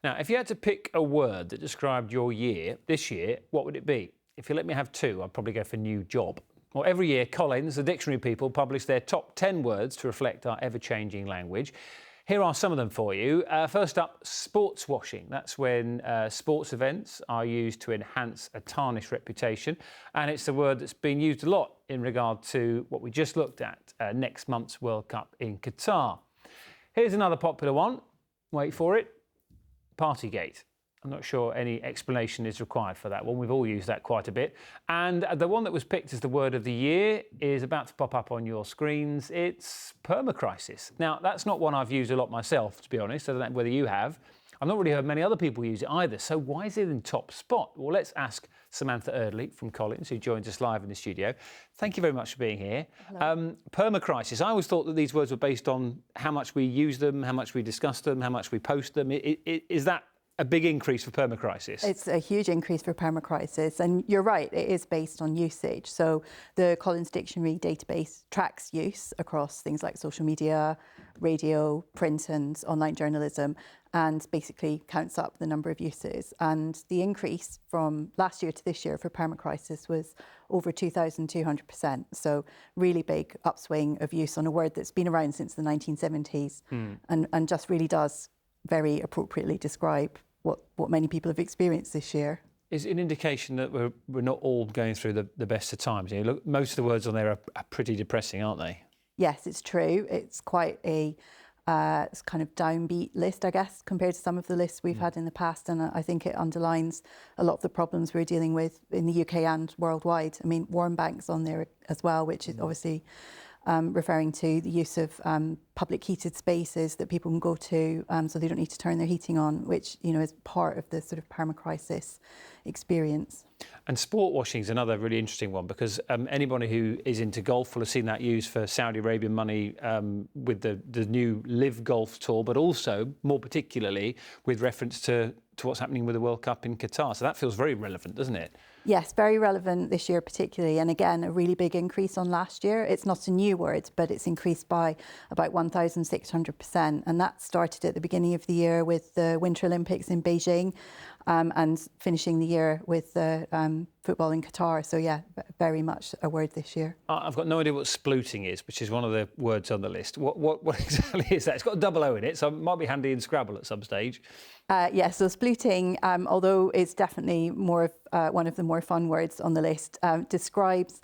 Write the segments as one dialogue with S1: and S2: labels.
S1: Now, if you had to pick a word that described your year, this year, what would it be? If you let me have two, I'd probably go for new job. Well, every year, Collins, the dictionary people, publish their top 10 words to reflect our ever-changing language. Here are some of them for you. First up, sports washing. That's when sports events are used to enhance a tarnished reputation. And it's a word that's been used a lot in regard to what we just looked at, next month's World Cup in Qatar. Here's another popular one. Wait for it. Partygate. I'm not sure any explanation is required for that one. We've all used that quite a bit. And the one that was picked as the word of the year is about to pop up on your screens. It's permacrisis. Now, that's not one I've used a lot myself, to be honest. I don't know whether you have. I've not really heard many other people use it either. So why is it in top spot? Well, let's ask Samantha Eardley from Collin, who joins us live in the studio. Thank you very much for being here. Permacrisis. I always thought that these words were based on how much we use them, how much we discuss them, how much we post them. Is that a big increase for permacrisis?
S2: It's a huge increase for permacrisis, and you're right, it is based on usage. So the Collins Dictionary database tracks use across things like social media, radio, print and online journalism, and basically counts up the number of uses. And the increase from last year to this year for permacrisis was over 2,200%. So really big upswing of use on a word that's been around since the 1970s and just really does very appropriately describe what many people have experienced this year.
S1: Is it an indication that we're not all going through the best of times? You look, most of the words on there are pretty depressing, aren't they?
S2: Yes, it's true. It's quite a it's kind of downbeat list, I guess, compared to some of the lists we've had in the past. And I think it underlines a lot of the problems we're dealing with in the UK and worldwide. I mean, Warm Bank's on there as well, which is obviously referring to the use of public heated spaces that people can go to so they don't need to turn their heating on, which, you know, is part of the sort of permacrisis experience. And
S1: sport washing is another really interesting one, because anybody who is into golf will have seen that used for Saudi Arabian money with the new Live Golf Tour, but also more particularly with reference to what's happening with the World Cup in Qatar. So that feels very relevant, doesn't it?
S2: Yes, very relevant this year particularly. And again, a really big increase on last year. It's not a new word, but it's increased by about 1,600%. And that started at the beginning of the year with the Winter Olympics in Beijing and finishing the year with the football in Qatar. So yeah, very much a word this year.
S1: I've got no idea what splooting is, which is one of the words on the list. What exactly is that? It's got a double O in it, so it might be handy in Scrabble at some stage.
S2: Yeah, so splooting, although it's definitely more of one of the more fun words on the list, describes,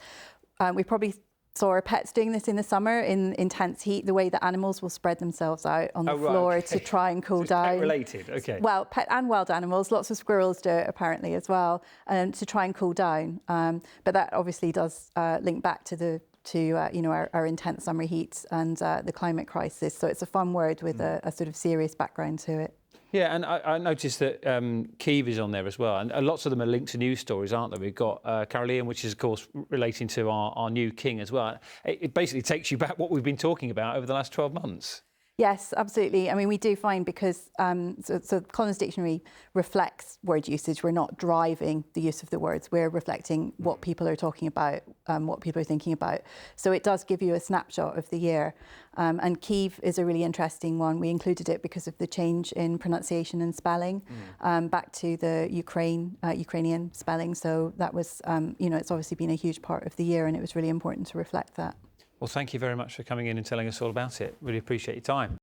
S2: we probably saw our pets doing this in the summer in intense heat, the way that animals will spread themselves out on the floor to try and cool down.
S1: Pet related, okay.
S2: Well, pet and wild animals, lots of squirrels do it apparently as well, to try and cool down. But that obviously does link back to you know, our intense summer heat and the climate crisis. So it's a fun word with a sort of serious background to it.
S1: Yeah, and I noticed that Kyiv is on there as well, and lots of them are linked to news stories, aren't they? We've got Carolean, which is, of course, relating to our new king as well. It basically takes you back what we've been talking about over the last 12 months.
S2: Yes, absolutely. I mean, we do find because, so Collins Dictionary reflects word usage. We're not driving the use of the words. We're reflecting what people are talking about, what people are thinking about. So it does give you a snapshot of the year. And Kyiv is a really interesting one. We included it because of the change in pronunciation and spelling back to the Ukrainian spelling. So that was, you know, it's obviously been a huge part of the year, and it was really important to reflect that.
S1: Well, thank you very much for coming in and telling us all about it. Really appreciate your time.